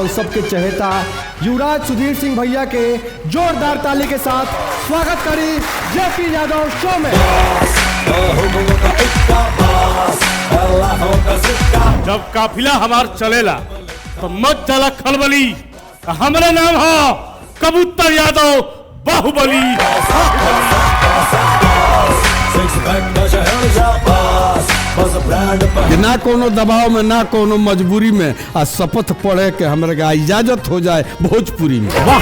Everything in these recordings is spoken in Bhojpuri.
अपन सबके चहेता युवराज सुधीर सिंह भैया के जोरदार ताली के साथ स्वागत करी जेपी यादव शो में। जब काफिला हमार चलेला तो मत चला खलबली। हमारा नाम है कबूतर यादव बाहुबली। ना कोनो दबाव में ना कोनो मजबूरी में आ शपथ पढ़े के हमरा का इजाजत हो जाए भोजपुरी में। वाह!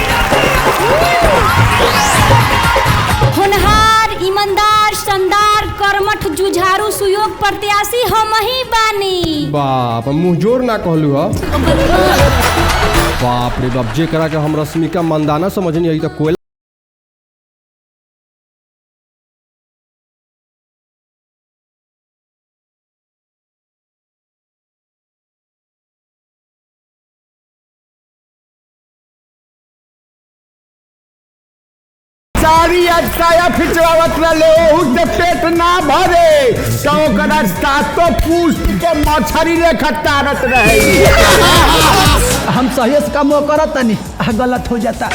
होनहार, ईमानदार, शानदार, कर्मठ, जुझारू, सुयोग प्रत्याशी हम ही बानी। बाप मुँह जोर ना कहलू ह। बाप रे बाप, जे करा के हम रश्मिका मंदाना समझनी है तो कोयला सारी अटकाया फिचवावत रहे उससे पेट ना भरे तो सातों पुष्ट के मछरी लेखा तारत रहे। हम सही से काम करत नहीं, गलत हो जाता।